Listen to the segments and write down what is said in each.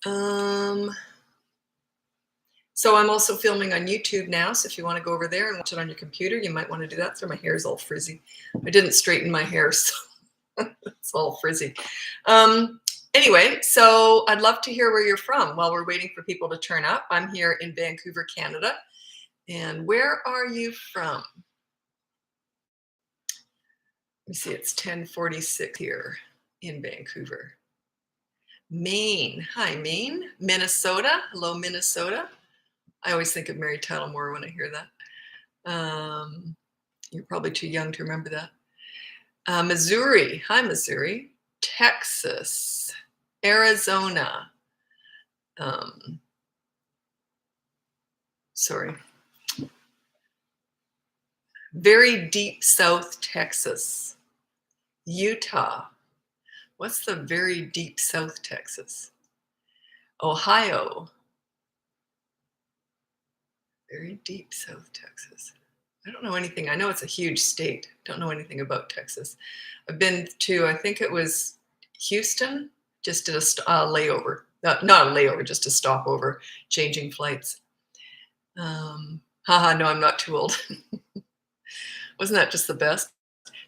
Um, so I'm also filming on YouTube now. So if you want to go over there and watch it on your computer, you might want to do that. So my hair is all frizzy. I didn't straighten my hair, so it's all frizzy. Anyway, so I'd love to hear where you're from while we're waiting for people to turn up. I'm here in Vancouver, Canada. And where are you from? Let me see, it's 10:46 here in Vancouver. Maine. Hi, Maine. Minnesota. Hello, Minnesota. I always think of Mary Tyler Moore when I hear that. You're probably too young to remember that. Missouri. Hi, Missouri. Texas. Arizona. Sorry. Very deep South Texas. Utah. What's the very deep South Texas? Ohio. Very deep South Texas. I don't know anything. I know it's a huge state. Don't know anything about Texas. I've been to, I think it was Houston, just did a layover. Not a layover, just a stopover, changing flights. Haha, no, I'm not too old. Wasn't that just the best?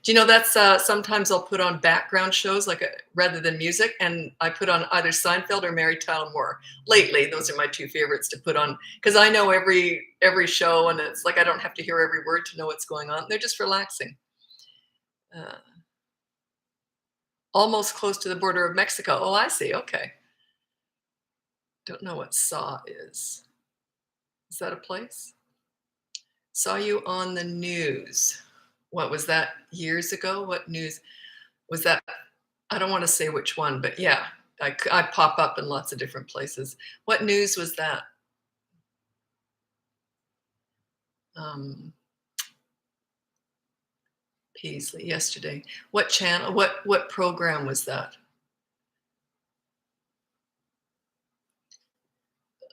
Do you know that's sometimes I'll put on background shows rather than music, and I put on either Seinfeld or Mary Tyler Moore. Lately, those are my two favorites to put on because I know every show, and it's like I don't have to hear every word to know what's going on. They're just relaxing. Almost close to the border of Mexico. Oh, I see. Okay. Don't know what SAW is. Is that a place? Saw you on the news. What was that, years ago? What news was that? I don't want to say which one, but yeah, I pop up in lots of different places. What news was that? Paisley, yesterday. What channel, what program was that?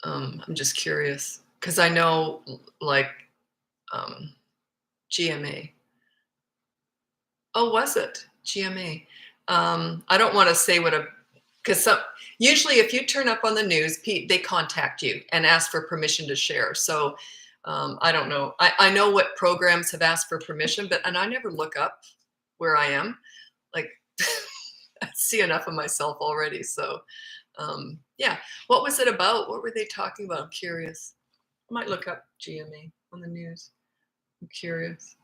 I'm just curious because I know like GMA. Oh, was it GMA? I don't want to say because usually if you turn up on the news, they contact you and ask for permission to share. So I don't know. I know what programs have asked for permission, and I never look up where I am. Like I see enough of myself already. So yeah, what was it about? What were they talking about? I'm curious. I might look up GMA on the news. I'm curious.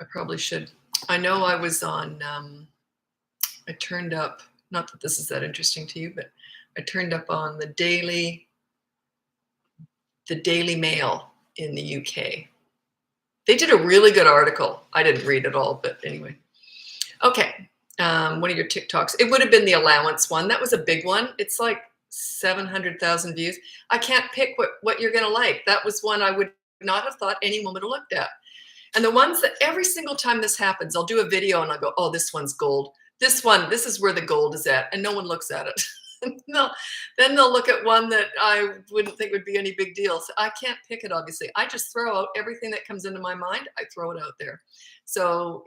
I probably should. I know I was on, I turned up, not that this is that interesting to you, but I turned up on the Daily Mail in the UK. They did a really good article. I didn't read it all, but anyway. Okay, one of your TikToks. It would have been the allowance one. That was a big one. It's like 700,000 views. I can't pick what you're going to like. That was one I would not have thought anyone would have looked at. And the ones that every single time this happens, I'll do a video and I'll go, oh, this one's gold. This is where the gold is at. And no one looks at it. No, then they'll look at one that I wouldn't think would be any big deal. So I can't pick it, obviously. I just throw out everything that comes into my mind. I throw it out there. So,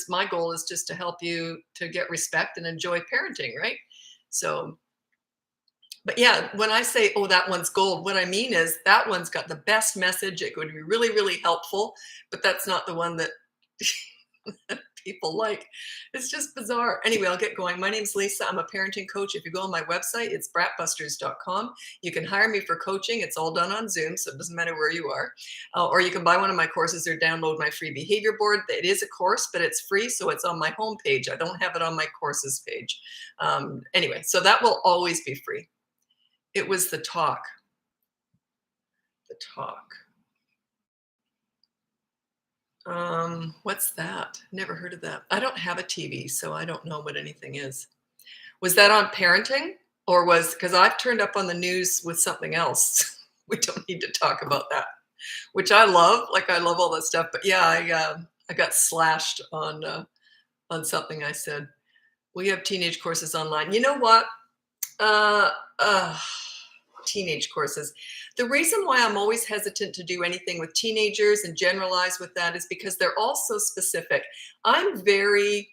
my goal is just to help you to get respect and enjoy parenting, right? So, but yeah, when I say, oh, that one's gold, what I mean is that one's got the best message. It would be really, really helpful, but that's not the one that people like. It's just bizarre. Anyway, I'll get going. My name's Lisa. I'm a parenting coach. If you go on my website, it's bratbusters.com. You can hire me for coaching. It's all done on Zoom, so it doesn't matter where you are. Or you can buy one of my courses or download my free behavior board. It is a course, but it's free, so it's on my homepage. I don't have it on my courses page. Anyway, so that will always be free. It was the talk. The talk. What's that? Never heard of that. I don't have a TV, so I don't know what anything is. Was that on parenting, or because I've turned up on the news with something else? We don't need to talk about that, which I love. Like I love all that stuff. But yeah, I got slashed on something I said. We have teenage courses online. You know what? Teenage courses. The reason why I'm always hesitant to do anything with teenagers and generalize with that is because they're all so specific. I'm very,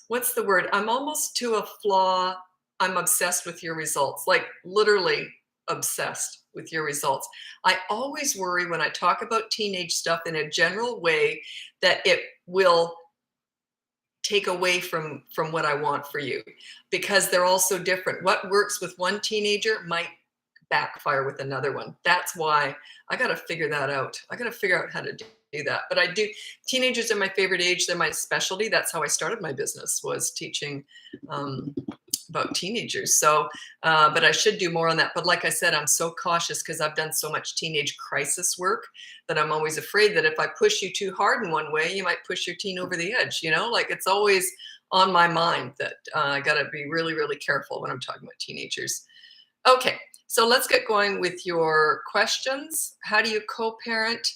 what's the word? I'm almost to a flaw I'm obsessed with your results, like literally obsessed with your results. I always worry when I talk about teenage stuff in a general way that it will take away from what I want for you, because they're all so different. What works with one teenager might backfire with another one. That's why I got to figure that out. I got to figure out how to do that. But I do. Teenagers are my favorite age. They're my specialty. That's how I started my business, was teaching about teenagers. So, but I should do more on that. But like I said, I'm so cautious because I've done so much teenage crisis work that I'm always afraid that if I push you too hard in one way, you might push your teen over the edge. You know, like it's always on my mind that I got to be really, really careful when I'm talking about teenagers. Okay, so let's get going with your questions. How do you co-parent?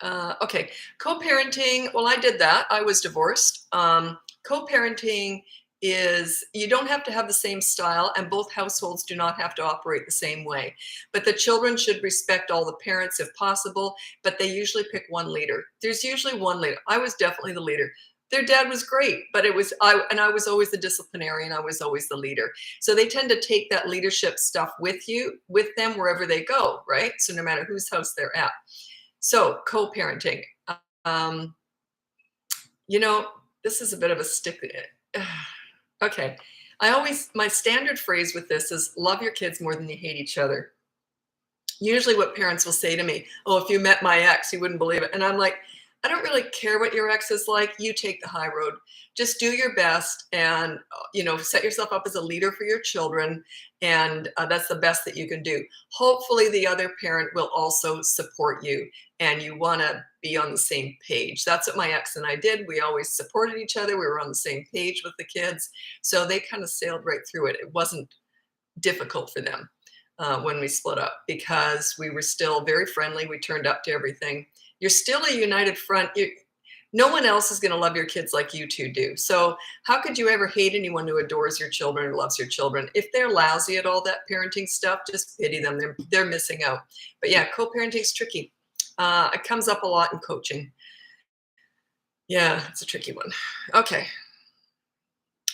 Okay, co-parenting, well, I did that. I was divorced. Co-parenting is, you don't have to have the same style, and both households do not have to operate the same way. But the children should respect all the parents if possible, but they usually pick one leader. There's usually one leader. I was definitely the leader. Their dad was great, but it was I was always the disciplinarian. I was always the leader. So they tend to take that leadership stuff with them wherever they go, right? So no matter whose house they're at. So co-parenting, um, this is a bit of a stick. Okay. My standard phrase with this is love your kids more than you hate each other. Usually what parents will say to me, oh, if you met my ex, you wouldn't believe it. And I'm like, I don't really care what your ex is like. You take the high road. Just do your best and, set yourself up as a leader for your children. And that's the best that you can do. Hopefully the other parent will also support you and you want to be on the same page. That's what my ex and I did. We always supported each other. We were on the same page with the kids. So they kind of sailed right through it. It wasn't difficult for them when we split up because we were still very friendly. We turned up to everything. You're still a united front. No one else is going to love your kids like you two do. So how could you ever hate anyone who adores your children or loves your children? If they're lousy at all that parenting stuff, just pity them. They're missing out. But yeah, co-parenting is tricky. It comes up a lot in coaching. Yeah, it's a tricky one. Okay.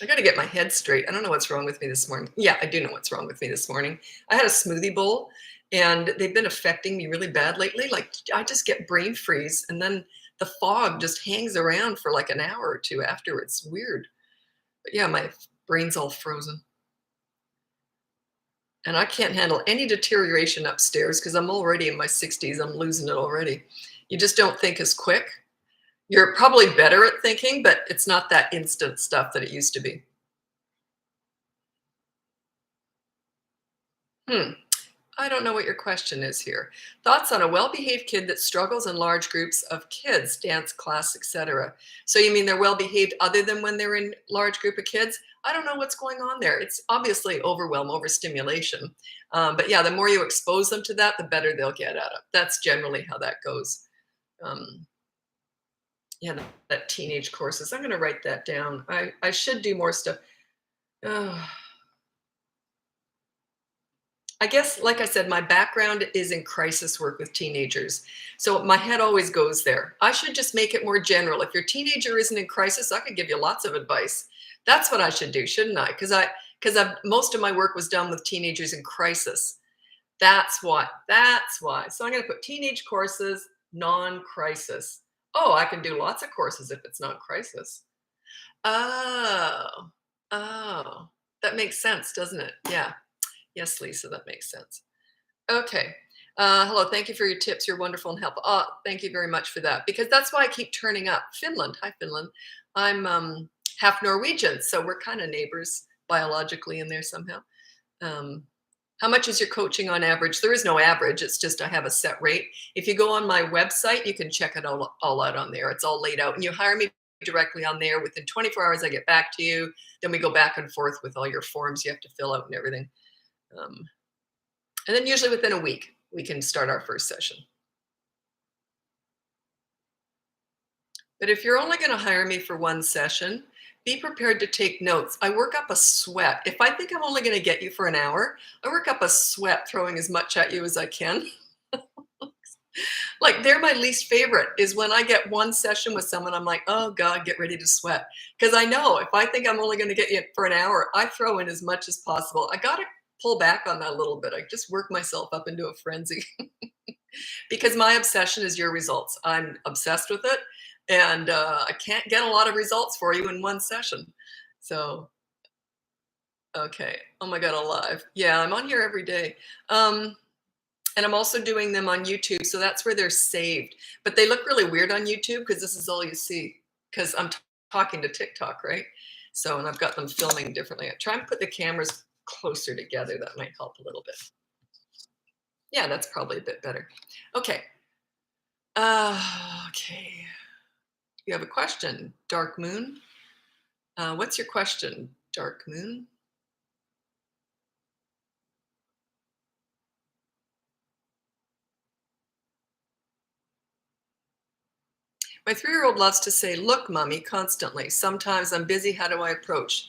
I got to get my head straight. I don't know what's wrong with me this morning. Yeah, I do know what's wrong with me this morning. I had a smoothie bowl and they've been affecting me really bad lately. Like I just get brain freeze and then the fog just hangs around for like an hour or two afterwards. Weird. But yeah, my brain's all frozen. And I can't handle any deterioration upstairs because I'm already in my 60s. I'm losing it already. You just don't think as quick. You're probably better at thinking, but it's not that instant stuff that it used to be. I don't know what your question is here. Thoughts on a well-behaved kid that struggles in large groups of kids, dance class, etc. So you mean they're well-behaved other than when they're in large group of kids? I don't know what's going on there. It's obviously overwhelm, overstimulation. But yeah, the more you expose them to that, the better they'll get at it. That's generally how that goes. Yeah, that teenage courses. I'm going to write that down. I should do more stuff. I guess, like I said, my background is in crisis work with teenagers. So my head always goes there. I should just make it more general. If your teenager isn't in crisis, I could give you lots of advice. That's what I should do, shouldn't I? Because most of my work was done with teenagers in crisis. That's why. So I'm going to put teenage courses, non-crisis. Oh, I can do lots of courses if it's non-crisis. Oh, that makes sense, doesn't it? Yeah. Yes, Lisa, that makes sense. Okay. Hello, thank you for your tips. You're wonderful and helpful. Oh, thank you very much for that, because that's why I keep turning up. Finland. Hi, Finland. I'm half Norwegian, so we're kind of neighbors biologically in there somehow. How much is your coaching on average? There is no average. It's just I have a set rate. If you go on my website, you can check it all out on there. It's all laid out. And you hire me directly on there. Within 24 hours, I get back to you. Then we go back and forth with all your forms you have to fill out and everything. And then usually within a week, we can start our first session. But if you're only going to hire me for one session, be prepared to take notes. I work up a sweat. If I think I'm only going to get you for an hour, I work up a sweat throwing as much at you as I can. Like, they're my least favorite is when I get one session with someone, I'm like, "Oh god, get ready to sweat." Because I know if I think I'm only gonna get you for an hour, I throw in as much as possible. I gotta pull back on that a little bit. I just work myself up into a frenzy because my obsession is your results. I'm obsessed with it, and, I can't get a lot of results for you in one session. So, okay. Oh my god, alive. Yeah, I'm on here every day. Um And I'm also doing them on YouTube, so that's where they're saved. But they look really weird on YouTube because this is all you see. Because I'm talking to TikTok, right? So, and I've got them filming differently. I try and put the cameras closer together. That might help a little bit. Yeah, that's probably a bit better. Okay. Okay. You have a question, Dark Moon. What's your question, Dark Moon? My 3-year-old loves to say, "Look, mommy," constantly. Sometimes I'm busy. How do I approach?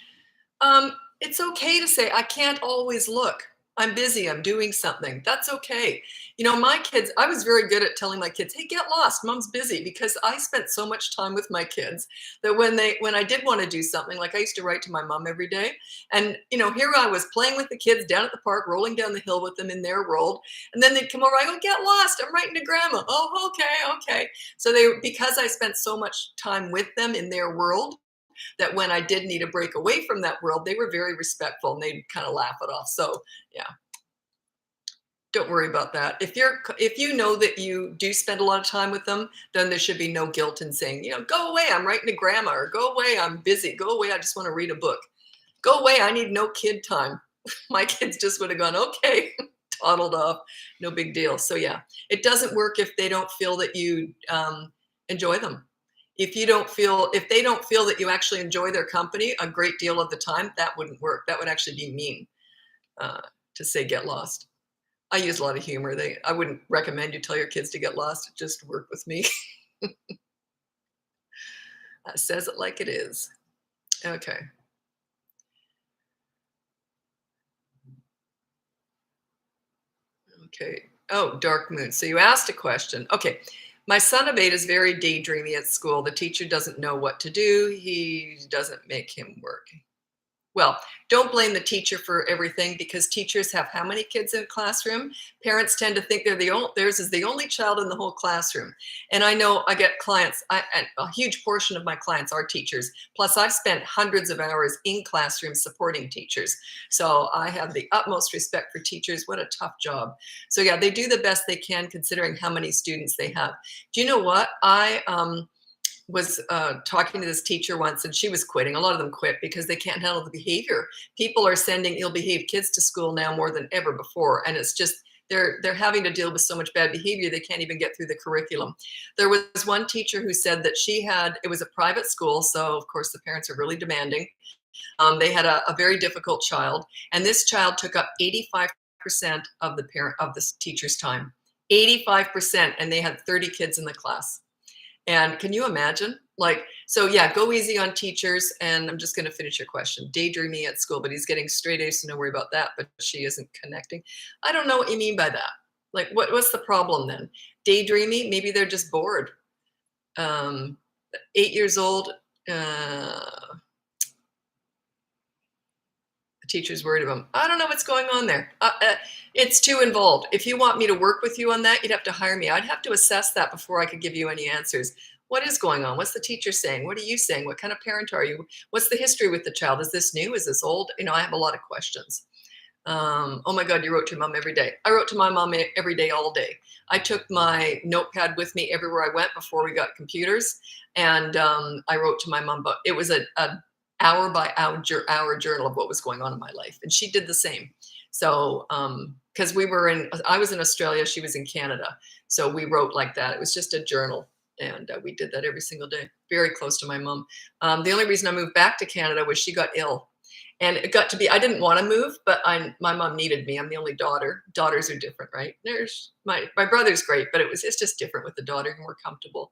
It's okay to say, I can't always look. I'm busy. I'm doing something. That's okay. My kids, I was very good at telling my kids, hey, get lost. Mom's busy because I spent so much time with my kids that when I did want to do something, like I used to write to my mom every day. And, here I was playing with the kids down at the park, rolling down the hill with them in their world. And then they'd come over. I go, get lost. I'm writing to grandma. Oh, okay. Okay. So because I spent so much time with them in their world, that when I did need a break away from that world, they were very respectful and they'd kind of laugh it off. So yeah, don't worry about that. If you know that you do spend a lot of time with them, then there should be no guilt in saying, go away, I'm writing to grandma, or go away, I'm busy, go away, I just want to read a book. Go away, I need no kid time. My kids just would have gone, okay, toddled off, no big deal. So yeah, it doesn't work if they don't feel that you enjoy them. If they don't feel that you actually enjoy their company a great deal of the time, that wouldn't work. That would actually be mean uh, to say get lost. I use a lot of humor. I wouldn't recommend you tell your kids to get lost. Just work with me. Says it like it is. Okay. Okay. Oh, dark moon. So you asked a question. Okay. My son of 8 is very daydreamy at school. The teacher doesn't know what to do. He doesn't make him work. Well, don't blame the teacher for everything because teachers have how many kids in a classroom? Parents tend to think theirs is the only child in the whole classroom. And I know I get clients, and a huge portion of my clients are teachers. Plus, I've spent hundreds of hours in classrooms supporting teachers. So I have the utmost respect for teachers. What a tough job. So yeah, they do the best they can considering how many students they have. Do you know what? I was talking to this teacher once and she was quitting. A lot of them quit because they can't handle the behavior. People are sending ill-behaved kids to school now more than ever before. And it's just, they're having to deal with so much bad behavior, they can't even get through the curriculum. There was one teacher who said that it was a private school. So of course the parents are really demanding. They had a very difficult child and this child took up 85% of the teacher's time, 85%. And they had 30 kids in the class. And can you imagine? So yeah, go easy on teachers. And I'm just going to finish your question. Daydreaming at school, but he's getting straight A's, so no worry about that. But she isn't connecting. I don't know what you mean by that. Like, what's the problem then? Daydreaming? Maybe they're just bored. 8 years old. The teacher's worried about him. I don't know what's going on there. It's too involved. If you want me to work with you on that, you'd have to hire me. I'd have to assess that before I could give you any answers. What is going on? What's the teacher saying? What are you saying? What kind of parent are you? What's the history with the child? Is this new? Is this old? I have a lot of questions. Oh my God, you wrote to your mom every day. I wrote to my mom every day, all day. I took my notepad with me everywhere I went before we got computers. And I wrote to my mom, but it was a hour by hour journal of what was going on in my life. And she did the same. So, because I was in Australia, she was in Canada. So we wrote like that. It was just a journal. And we did that every single day, very close to my mom. The only reason I moved back to Canada was she got ill. And it got to be, I didn't want to move, but my mom needed me. I'm the only daughter. Daughters are different, right? There's my brother's great, but it's just different with the daughter, more comfortable.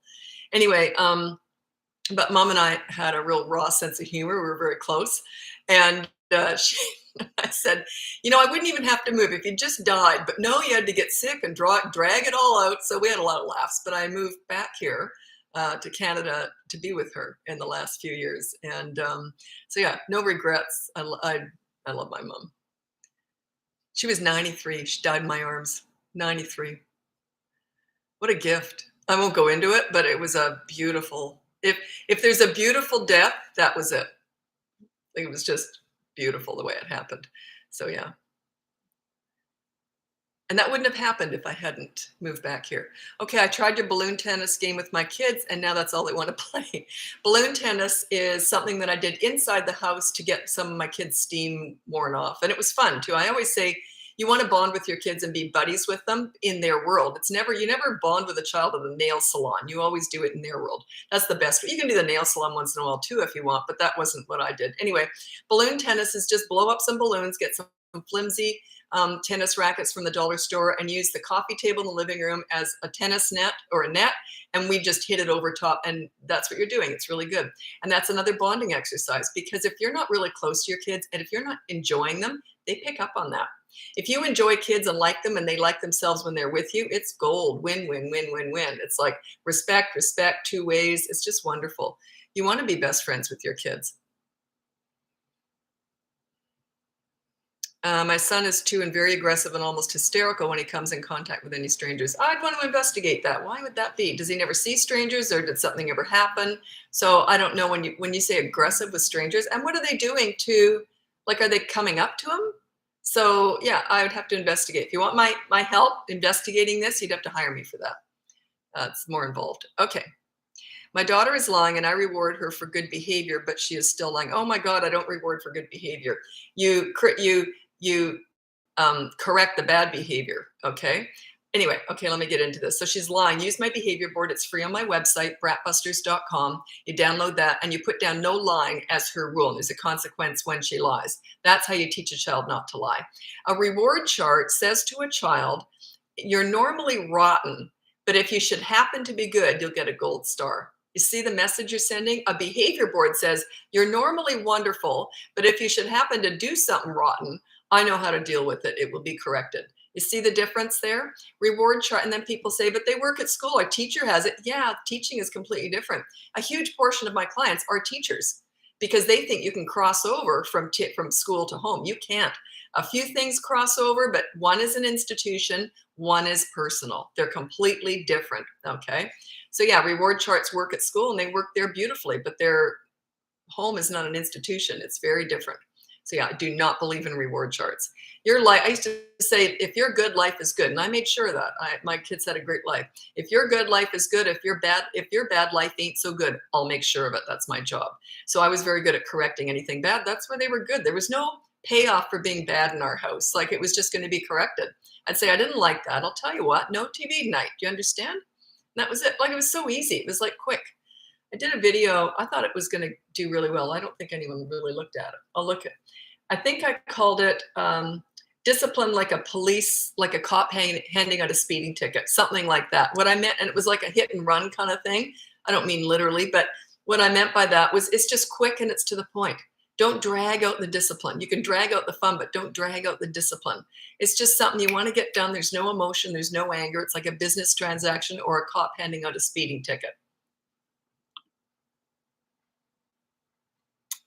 Anyway, but mom and I had a real raw sense of humor. We were very close. And I said, I wouldn't even have to move if you just died, but no, you had to get sick and drag it all out. So we had a lot of laughs, but I moved back here to Canada to be with her in the last few years. And so yeah, no regrets. I love my mom. She was 93. She died in my arms, 93. What a gift. I won't go into it, but it was a beautiful, if there's a beautiful death, that was it. It was just beautiful the way it happened. So yeah. And that wouldn't have happened if I hadn't moved back here. Okay, I tried your balloon tennis game with my kids, and now that's all they want to play. Balloon tennis is something that I did inside the house to get some of my kids' steam worn off. And it was fun too. I always say you want to bond with your kids and be buddies with them in their world. You never bond with a child at a nail salon. You always do it in their world. That's the best. You can do the nail salon once in a while too if you want, but that wasn't what I did. Anyway, balloon tennis is just blow up some balloons, get some flimsy tennis rackets from the dollar store, and use the coffee table in the living room as a tennis net or a net, and we just hit it over top, and that's what you're doing. It's really good. And that's another bonding exercise, because if you're not really close to your kids and if you're not enjoying them, they pick up on that. If you enjoy kids and like them and they like themselves when they're with you, it's gold. Win, win, win, win, win. It's like respect, two ways. It's just wonderful. You want to be best friends with your kids. My son is 2 and very aggressive and almost hysterical when he comes in contact with any strangers. I'd want to investigate that. Why would that be? Does he never see strangers, or did something ever happen? So I don't know, when you say aggressive with strangers, and what are they doing to, like, are they coming up to him? So yeah, I would have to investigate. If you want my help investigating this, you'd have to hire me for that. It's more involved. Okay. My daughter is lying and I reward her for good behavior, but she is still lying. Oh my God, I don't reward for good behavior. You correct the bad behavior. Okay. Anyway, okay, let me get into this. So she's lying. Use my behavior board. It's free on my website, bratbusters.com. You download that and you put down no lying as her rule. And there's a consequence when she lies. That's how you teach a child not to lie. A reward chart says to a child, you're normally rotten, but if you should happen to be good, you'll get a gold star. You see the message you're sending? A behavior board says, you're normally wonderful, but if you should happen to do something rotten, I know how to deal with it. It will be corrected. You see the difference there? Reward chart. And then people say, but they work at school. Our teacher has it. Yeah, teaching is completely different. A huge portion of my clients are teachers because they think you can cross over from school to home. You can't. A few things cross over, but one is an institution, one is personal. They're completely different. Okay. So yeah, reward charts work at school and they work there beautifully, but their home is not an institution. It's very different. So yeah, I do not believe in reward charts. Your life, I used to say, if you're good, life is good. And I made sure of that. My kids had a great life. If you're good, life is good. If you're bad, life ain't so good. I'll make sure of it. That's my job. So I was very good at correcting anything bad. That's where they were good. There was no payoff for being bad in our house. Like it was just going to be corrected. I'd say, I didn't like that. I'll tell you what, no TV tonight. Do you understand? And that was it. Like it was so easy. It was like quick. I did a video. I thought it was going to do really well. I don't think anyone really looked at it. I'll look at. I think I called it discipline like a cop handing out a speeding ticket, something like that. What I meant, and it was like a hit and run kind of thing. I don't mean literally, but what I meant by that was it's just quick and it's to the point. Don't drag out the discipline. You can drag out the fun, but don't drag out the discipline. It's just something you want to get done. There's no emotion. There's no anger. It's like a business transaction or a cop handing out a speeding ticket.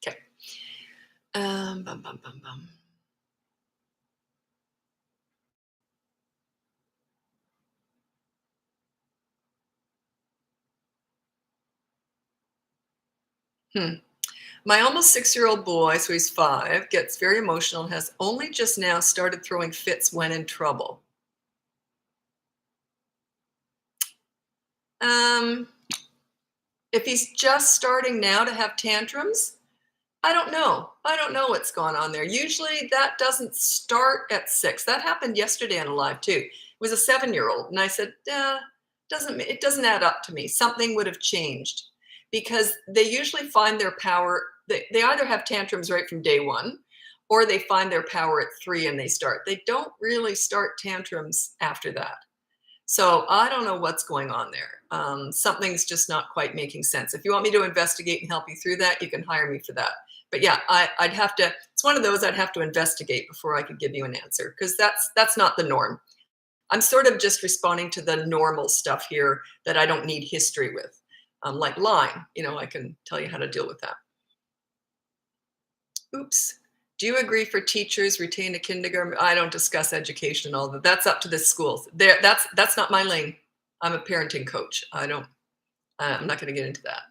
Okay. Bum, bum, bum, bum. My almost 6-year-old boy, so he's 5, gets very emotional and has only just now started throwing fits when in trouble. If he's just starting now to have tantrums, I don't know. I don't know what's going on there. Usually that doesn't start at 6. That happened yesterday on a live too. It was a 7-year-old. And I said, it doesn't add up to me. Something would have changed because they usually find their power. They either have tantrums right from day one or they find their power at 3 and they start. They don't really start tantrums after that. So I don't know what's going on there. Something's just not quite making sense. If you want me to investigate and help you through that, you can hire me for that. But yeah, I'd have to It's one of those I'd have to investigate before I could give you an answer, because that's not the norm. I'm sort of just responding to the normal stuff here that I don't need history with, like lying. I can tell you how to deal with that. Oops. Do you agree for teachers retain a kindergarten? I don't discuss education and all that. That's up to the schools. That's not my lane. I'm a parenting coach. I'm not going to get into that.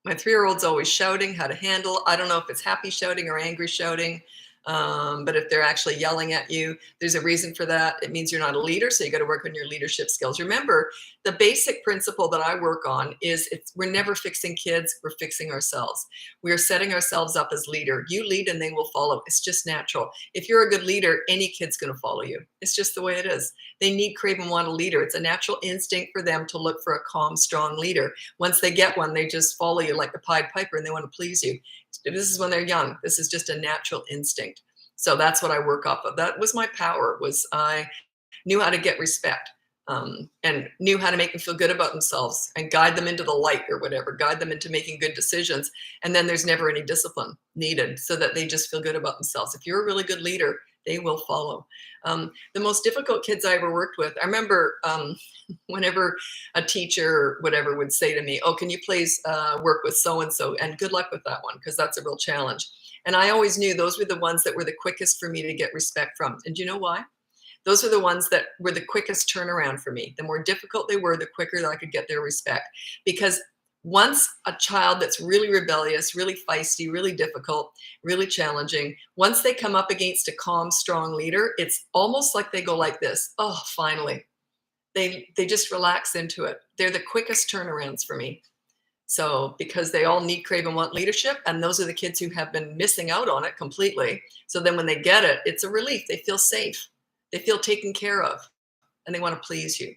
My 3-year-old's always shouting, how to handle. I don't know if it's happy shouting or angry shouting. But if they're actually yelling at you, there's a reason for that. It means you're not a leader, so you got to work on your leadership skills. Remember, the basic principle that I work on is we're never fixing kids, we're fixing ourselves. We are setting ourselves up as leader. You lead and they will follow. It's just natural. If you're a good leader, any kid's going to follow you. It's just the way it is. They need, crave, and want a leader. It's a natural instinct for them to look for a calm, strong leader. Once they get one, they just follow you like the Pied Piper, and they want to please you. This is when they're young. This is just a natural instinct. So that's what I work off of. That was my power, was I knew how to get respect, and knew how to make them feel good about themselves and guide them into the light or whatever, guide them into making good decisions. And then there's never any discipline needed, so that they just feel good about themselves. If you're a really good leader, they will follow. The most difficult kids I ever worked with, I remember whenever a teacher or whatever would say to me, oh, can you please work with so-and-so, and good luck with that one, because that's a real challenge. And I always knew those were the ones that were the quickest for me to get respect from. And do you know why? Those are the ones that were the quickest turnaround for me. The more difficult they were, the quicker that I could get their respect. Because once a child that's really rebellious, really feisty, really difficult, really challenging, once they come up against a calm, strong leader, it's almost like they go like this. Oh, finally. They just relax into it. They're the quickest turnarounds for me. So because they all need, crave, and want leadership, and those are the kids who have been missing out on it completely. So then when they get it, it's a relief. They feel safe. They feel taken care of, and they want to please you.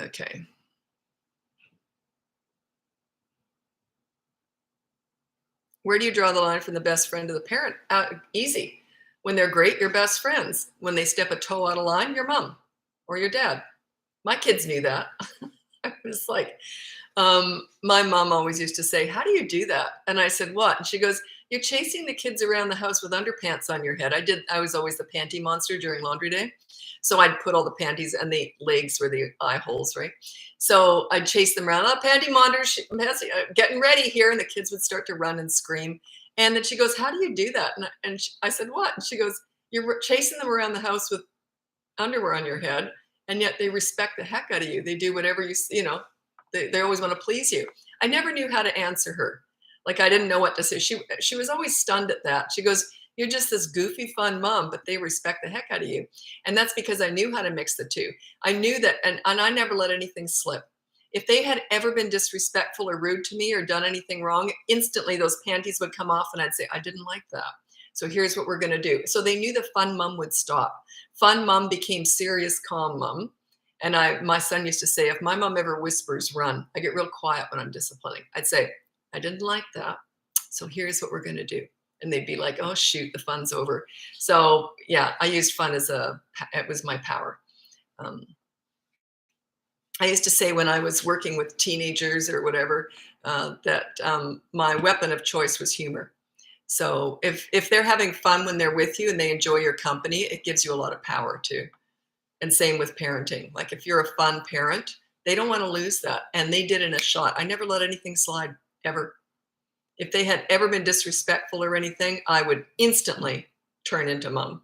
Okay. Where do you draw the line from the best friend to the parent? Easy. When they're great, you're best friends. When they step a toe out of line, your mom or your dad. My kids knew that. I was like, my mom always used to say, how do you do that? And I said, what? And she goes, you're chasing the kids around the house with underpants on your head. I was always the panty monster during laundry day. So I'd put all the panties, and the legs were the eye holes, right? So I'd chase them around. Oh, panty monster, getting ready here. And the kids would start to run and scream. And then she goes, how do you do that? And I said, what? And she goes, you're chasing them around the house with underwear on your head, and yet they respect the heck out of you. They do whatever they always want to please you. I never knew how to answer her. Like, I didn't know what to say. She was always stunned at that. She goes, you're just this goofy, fun mom, but they respect the heck out of you. And that's because I knew how to mix the two. I knew that, and I never let anything slip. If they had ever been disrespectful or rude to me or done anything wrong, instantly those panties would come off, and I'd say, I didn't like that. So here's what we're going to do. So they knew the fun mom would stop. Fun mom became serious, calm mom. And my son used to say, if my mom ever whispers, run. I get real quiet when I'm disciplining. I'd say, I didn't like that. So here's what we're going to do. And they'd be like, oh, shoot, the fun's over. So yeah, I used fun it was my power. I used to say when I was working with teenagers or whatever, that my weapon of choice was humor. So if they're having fun when they're with you and they enjoy your company, it gives you a lot of power too. And same with parenting. Like, if you're a fun parent, they don't want to lose that. And they did in a shot. I never let anything slide, ever. If they had ever been disrespectful or anything, I would instantly turn into mom.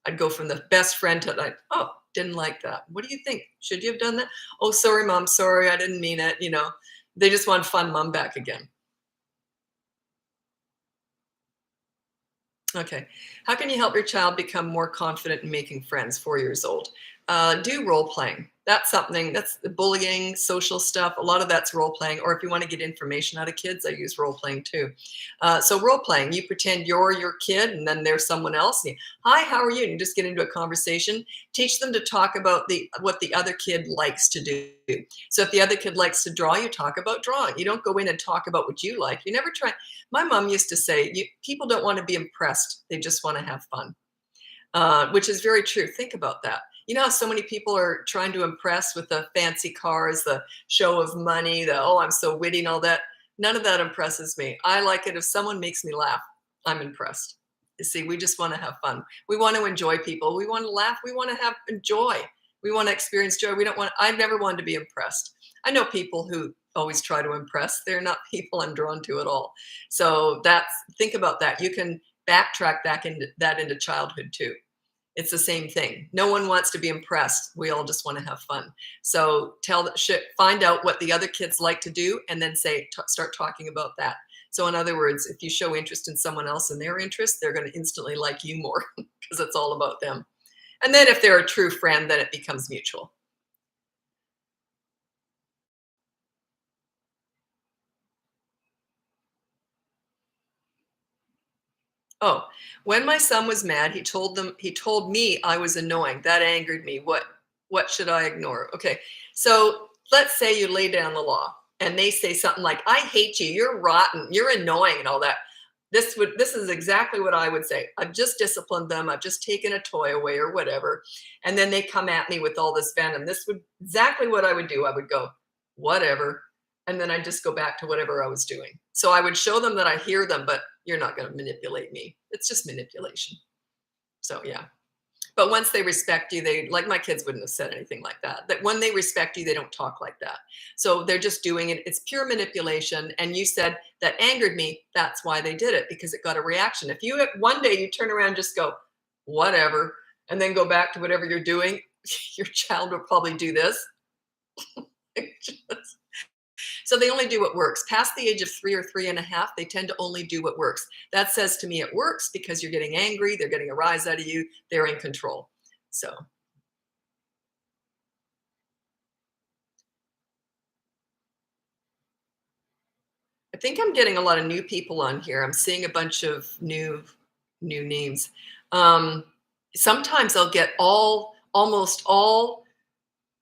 I'd go from the best friend to oh, didn't like that. What do you think? Should you have done that? Oh, sorry, mom. Sorry, I didn't mean it. They just want fun mom back again. Okay. How can you help your child become more confident in making friends? 4 years old. Do role playing. That's something, that's the bullying, social stuff. A lot of that's role playing. Or if you want to get information out of kids, I use role playing too. So role playing, you pretend you're your kid and then there's someone else. Hi, how are you? And you just get into a conversation. Teach them to talk about what the other kid likes to do. So if the other kid likes to draw, you talk about drawing. You don't go in and talk about what you like. You never try. My mom used to say, people don't want to be impressed. They just want to have fun, which is very true. Think about that. You know how so many people are trying to impress with the fancy cars, the show of money, oh, I'm so witty and all that. None of that impresses me. I like it if someone makes me laugh, I'm impressed. You see, we just want to have fun. We want to enjoy people. We want to laugh. We want to have joy. We want to experience joy. We don't want, I've never wanted to be impressed. I know people who always try to impress. They're not people I'm drawn to at all. So think about that. You can backtrack back into childhood too. It's the same thing. No one wants to be impressed. We all just want to have fun. So find out what the other kids like to do, and then start talking about that. So in other words, if you show interest in someone else and their interest, they're going to instantly like you more because it's all about them. And then if they're a true friend, then it becomes mutual. Oh, when my son was mad, he told me I was annoying. That angered me. What should I ignore? Okay. So let's say you lay down the law and they say something like, I hate you, you're rotten, you're annoying, and all that. This is exactly what I would say. I've just disciplined them, I've just taken a toy away or whatever. And then they come at me with all this venom. This would exactly what I would do. I would go, whatever. And then I'd just go back to whatever I was doing. So I would show them that I hear them, but you're not going to manipulate me. It's just manipulation. So yeah. But once they respect you, like my kids wouldn't have said anything like that. That when they respect you, they don't talk like that. So they're just doing it. It's pure manipulation. And you said that angered me. That's why they did it, because it got a reaction. If one day you turn around, just go, whatever, and then go back to whatever you're doing, your child will probably do this. So they only do what works. Past the age of 3 or 3.5, they tend to only do what works. That says to me it works because you're getting angry, they're getting a rise out of you, they're in control. So I think I'm getting a lot of new people on here. I'm seeing a bunch of new names. Sometimes I'll get almost all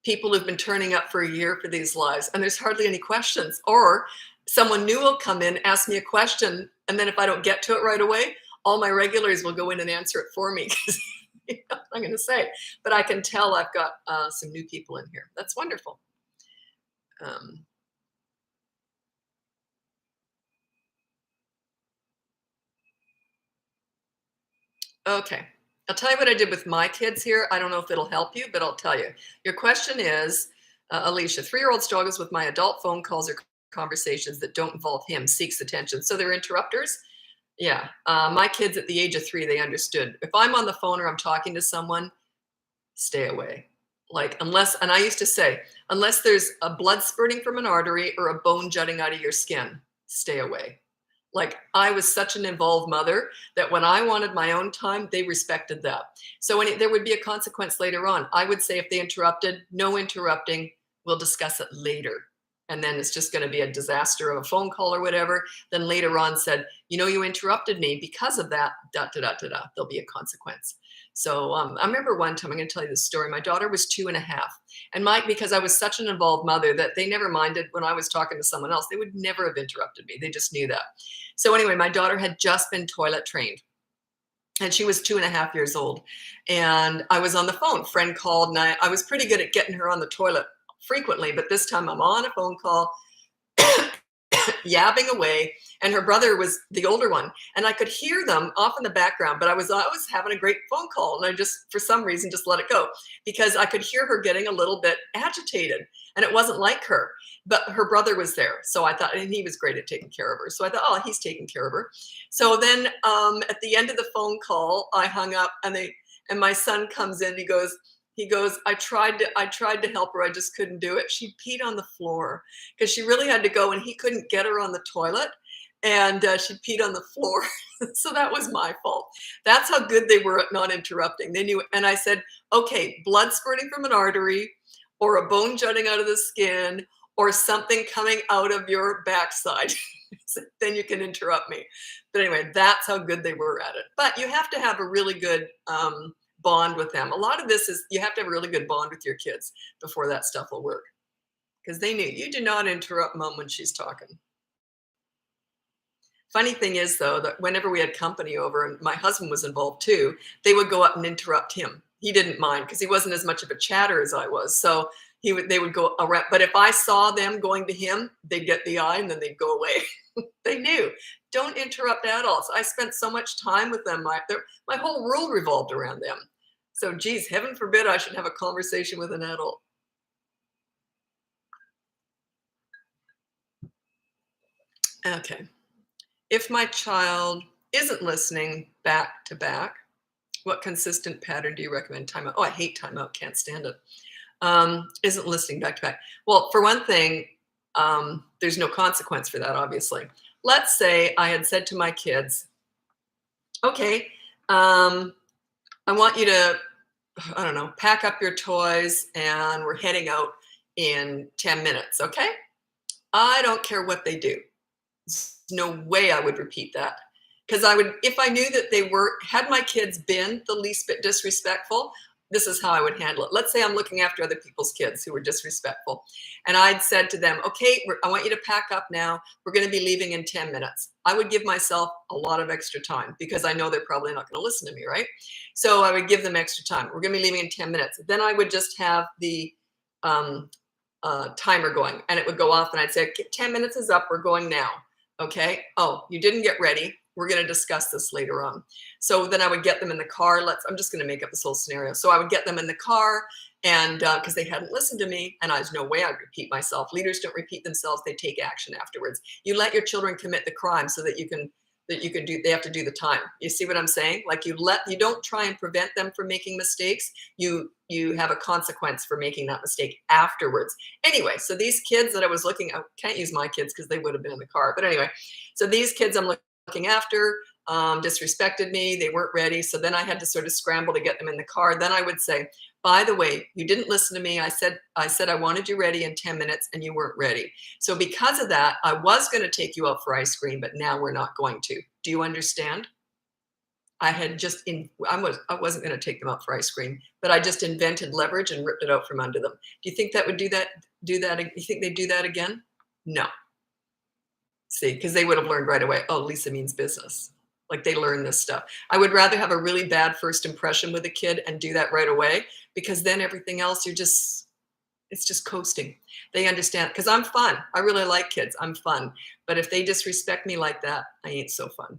people who've been turning up for a year for these lives, and there's hardly any questions. Or someone new will come in, ask me a question, and then if I don't get to it right away, all my regulars will go in and answer it for me. I'm going to say, but I can tell I've got some new people in here. That's wonderful. Okay. I'll tell you what I did with my kids here. I don't know if it'll help you, but I'll tell you. Your question is, Alicia, 3-year-old struggles with my adult phone calls or conversations that don't involve him, seeks attention. So they're interrupters? Yeah. My kids at the age of 3, they understood. If I'm on the phone or I'm talking to someone, stay away. And I used to say, unless there's a blood spurting from an artery or a bone jutting out of your skin, stay away. Like, I was such an involved mother that when I wanted my own time, they respected that. So when there would be a consequence later on, I would say if they interrupted, no interrupting, we'll discuss it later. And then it's just going to be a disaster of a phone call or whatever. Then later on said, you interrupted me because of that, there'll be a consequence. So I remember one time, I'm going to tell you this story. My daughter was 2.5. And because I was such an involved mother that they never minded when I was talking to someone else, they would never have interrupted me. They just knew that. So anyway, my daughter had just been toilet trained. And she was 2.5 years old. And I was on the phone. Friend called, and I was pretty good at getting her on the toilet frequently. But this time I'm on a phone call, yabbing away. And her brother was the older one. And I could hear them off in the background, but I was having a great phone call. And I just, for some reason, just let it go because I could hear her getting a little bit agitated. And it wasn't like her, but her brother was there. So I thought, and he was great at taking care of her. So I thought, oh, he's taking care of her. So then at the end of the phone call, I hung up and my son comes in, he goes, I tried to help her. I just couldn't do it. She peed on the floor because she really had to go and he couldn't get her on the toilet. And she peed on the floor. So that was my fault. That's how good they were at not interrupting. They knew. And I said, okay, blood spurting from an artery or a bone jutting out of the skin or something coming out of your backside. Then you can interrupt me. But anyway, that's how good they were at it. But you have to have a really good bond with them. A lot of this is you have to have a really good bond with your kids before that stuff will work. Because they knew you do not interrupt mom when she's talking. Funny thing is, though, that whenever we had company over, and my husband was involved too, they would go up and interrupt him. He didn't mind because he wasn't as much of a chatter as I was. So They would go around. But if I saw them going to him, they'd get the eye and then they'd go away. They knew, don't interrupt adults. I spent so much time with them. My whole world revolved around them. So, geez, heaven forbid I should have a conversation with an adult. Okay. If my child isn't listening back to back, what consistent pattern do you recommend? Timeout. Oh, I hate timeout. Can't stand it. Isn't listening back to back. Well, for one thing, there's no consequence for that, obviously. Let's say I had said to my kids, okay, I want you to, I don't know, pack up your toys and we're heading out in 10 minutes, okay? I don't care what they do. There's no way I would repeat that. Because I would, if I knew that had my kids been the least bit disrespectful, this is how I would handle it. Let's say I'm looking after other people's kids who were disrespectful. And I'd said to them, okay, I want you to pack up now. We're going to be leaving in 10 minutes. I would give myself a lot of extra time because I know they're probably not going to listen to me, right? So I would give them extra time. We're going to be leaving in 10 minutes. Then I would just have the timer going and it would go off and I'd say, 10 minutes is up. We're going now. Okay. Oh, you didn't get ready. We're going to discuss this later on. So then I would get them in the car. I'm just going to make up this whole scenario. So I would get them in the car and because they hadn't listened to me and there's no way I'd repeat myself. Leaders don't repeat themselves. They take action afterwards. You let your children commit the crime so that you can do, they have to do the time. You see what I'm saying? Like you don't try and prevent them from making mistakes. You have a consequence for making that mistake afterwards. Anyway, so these kids that I was looking, I can't use my kids because they would have been in the car. But anyway, so these kids I'm looking after disrespected me. They weren't ready. So then I had to sort of scramble to get them in the car. Then I would say, by the way, you didn't listen to me. I said I wanted you ready in 10 minutes and you weren't ready. So because of that, I was going to take you out for ice cream, but now we're not going to. Do you understand? I wasn't going to take them out for ice cream, but I just invented leverage and ripped it out from under them. Do you think that would do that? You think they'd do that again? No. See, because they would have learned right away, oh, Lisa means business. Like they learn this stuff. I would rather have a really bad first impression with a kid and do that right away because then everything else, it's just coasting. They understand because I'm fun. I really like kids. I'm fun. But if they disrespect me like that, I ain't so fun.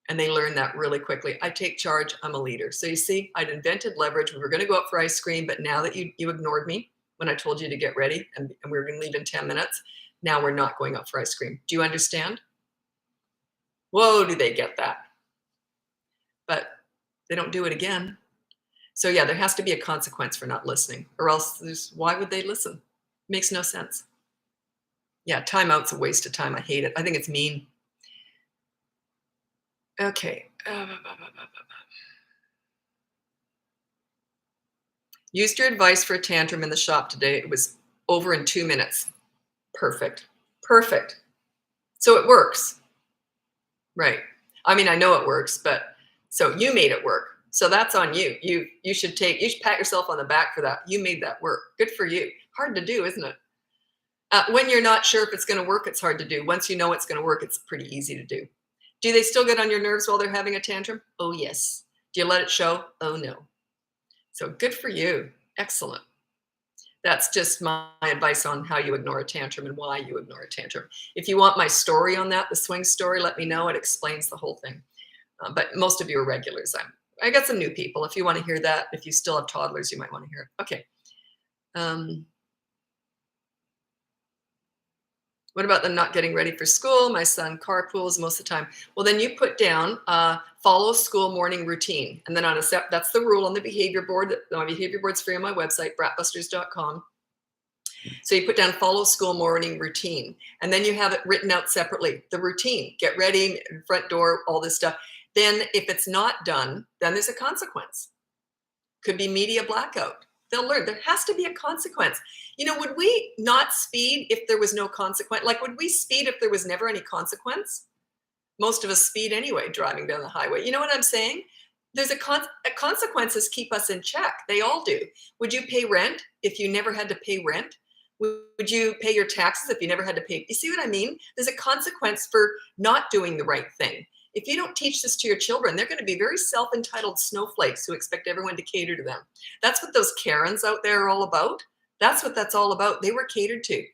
And they learn that really quickly. I take charge. I'm a leader. So you see, I'd invented leverage. We were going to go out for ice cream, but now that you ignored me when I told you to get ready and we were going to leave in 10 minutes, now we're not going out for ice cream. Do you understand? Whoa, do they get that? But they don't do it again. So yeah, there has to be a consequence for not listening or else why would they listen? Makes no sense. Yeah, timeout's a waste of time. I hate it. I think it's mean. Okay. Used your advice for a tantrum in the shop today. It was over in 2 minutes. Perfect. Perfect. So it works. Right. I mean, I know it works, but so you made it work. So that's on you. You should pat yourself on the back for that. You made that work. Good for you. Hard to do, isn't it? When you're not sure if it's going to work, it's hard to do. Once you know it's going to work, it's pretty easy to do. Do they still get on your nerves while they're having a tantrum? Oh, yes. Do you let it show? Oh, no. So good for you. Excellent. That's just my advice on how you ignore a tantrum and why you ignore a tantrum. If you want my story on that, the swing story, let me know. It explains the whole thing. But most of you are regulars. I got some new people. If you want to hear that, if you still have toddlers, you might want to hear it. Okay. What about them not getting ready for school? My son carpools most of the time. Well, then you put down follow school morning routine. And then that's the rule on the behavior board. My behavior board's free on my website, bratbusters.com. So you put down follow school morning routine. And then you have it written out separately. The routine, get ready, front door, all this stuff. Then if it's not done, then there's a consequence. Could be media blackout. They'll learn. There has to be a consequence. You know, would we not speed if there was no consequence? Like, would we speed if there was never any consequence? Most of us speed anyway, driving down the highway. You know what I'm saying? There's consequences keep us in check. They all do. Would you pay rent if you never had to pay rent? Would you pay your taxes if you never had to pay? You see what I mean? There's a consequence for not doing the right thing. If you don't teach this to your children, they're going to be very self-entitled snowflakes who expect everyone to cater to them. That's what those Karens out there are all about. That's what that's all about. They were catered to,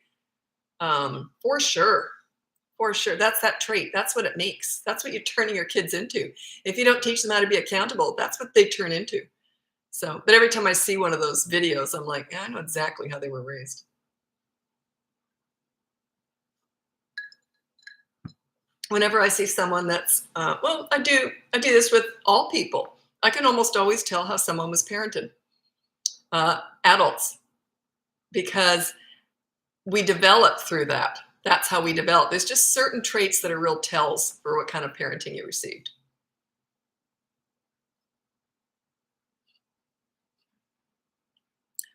for sure. For sure. That's that trait. That's what it makes. That's what you're turning your kids into. If you don't teach them how to be accountable, that's what they turn into. So, but every time I see one of those videos, I'm like, yeah, I know exactly how they were raised. Whenever I see someone that's, well, I do this with all people. I can almost always tell how someone was parented, adults, because we develop through that. That's how we develop. There's just certain traits that are real tells for what kind of parenting you received.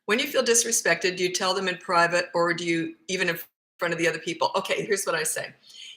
When you feel disrespected, do you tell them in private or do you even in front of the other people? Okay, here's what I say.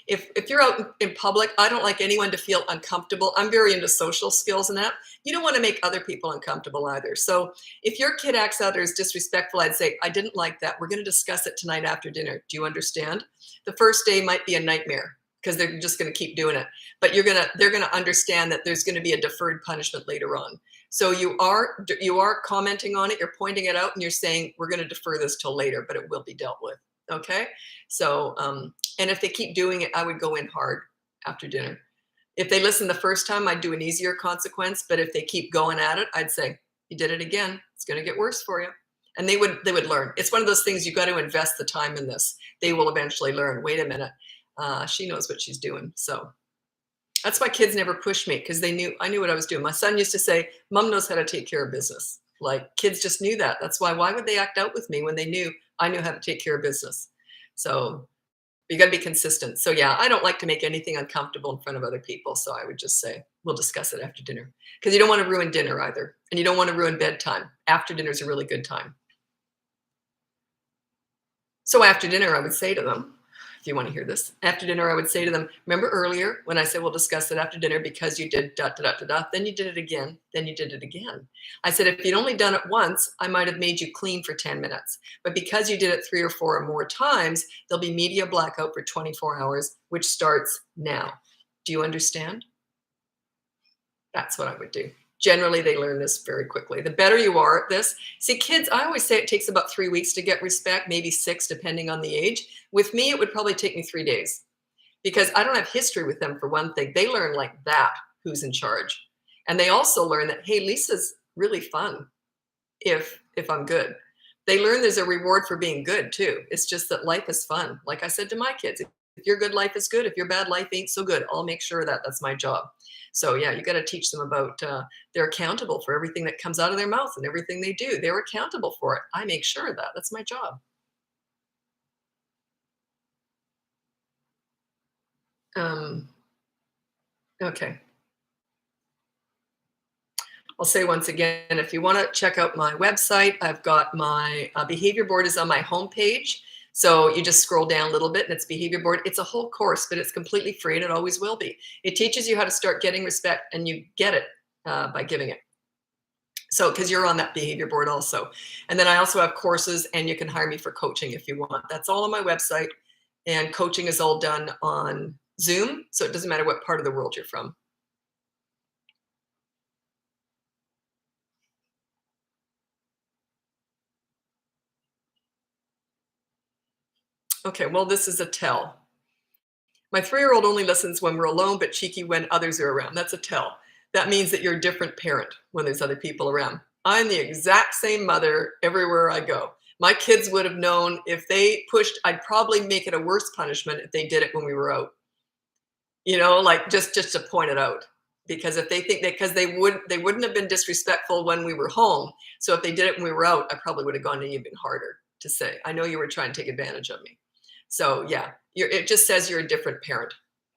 If you're out in public, I don't like anyone to feel uncomfortable. I'm very into social skills and that. You don't want to make other people uncomfortable either. So if your kid acts out or is disrespectful, I'd say, I didn't like that. We're going to discuss it tonight after dinner. Do you understand? The first day might be a nightmare because they're just going to keep doing it. But they're going to understand that there's going to be a deferred punishment later on. So you are commenting on it, you're pointing it out, and you're saying, we're going to defer this till later, but it will be dealt with. Okay? So, and if they keep doing it, I would go in hard after dinner. If they listen the first time, I'd do an easier consequence. But if they keep going at it, I'd say, you did it again. It's going to get worse for you. And they would learn. It's one of those things, you've got to invest the time in this. They will eventually learn, wait a minute, she knows what she's doing. So that's why kids never pushed me, because I knew what I was doing. My son used to say, Mom knows how to take care of business. Like, kids just knew that. That's why would they act out with me when they knew I knew how to take care of business? So you got to be consistent. So yeah, I don't like to make anything uncomfortable in front of other people. So I would just say, we'll discuss it after dinner, because you don't want to ruin dinner either. And you don't want to ruin bedtime. After dinner is a really good time. So after dinner, I would say to them, if you want to hear this, after dinner, I would say to them, remember earlier when I said we'll discuss it after dinner because you did da da da da da, then you did it again, then you did it again. I said, if you'd only done it once, I might have made you clean for 10 minutes. But because you did it 3 or 4 or more times, there'll be media blackout for 24 hours, which starts now. Do you understand? That's what I would do. Generally, they learn this very quickly. The better you are at this. See, kids, I always say it takes about 3 weeks to get respect, maybe 6, depending on the age. With me, it would probably take me 3 days, because I don't have history with them, for one thing. They learn like that, who's in charge. And they also learn that, hey, Lisa's really fun if I'm good. They learn there's a reward for being good too. It's just that life is fun. Like I said to my kids, if your good life is good, if your bad life ain't so good, I'll make sure that that's my job. So yeah, you got to teach them about they're accountable for everything that comes out of their mouth and everything they do. They're accountable for it. I make sure of that. That's my job. Okay. I'll say once again, if you want to check out my website, I've got my behavior board is on my homepage. So you just scroll down a little bit and it's behavior board. It's a whole course, but it's completely free and it always will be. It teaches you how to start getting respect, and you get it by giving it. So, because you're on that behavior board also. And then I also have courses, and you can hire me for coaching if you want. That's all on my website. And coaching is all done on Zoom. So it doesn't matter what part of the world you're from. Okay, well, this is a tell. My 3-year-old only listens when we're alone, but cheeky when others are around. That's a tell. That means that you're a different parent when there's other people around. I'm the exact same mother everywhere I go. My kids would have known if they pushed, I'd probably make it a worse punishment if they did it when we were out. You know, like just to point it out. Because if they think that, because they wouldn't have been disrespectful when we were home. So if they did it when we were out, I probably would have gone even harder to say, I know you were trying to take advantage of me. So yeah, it just says you're a different parent.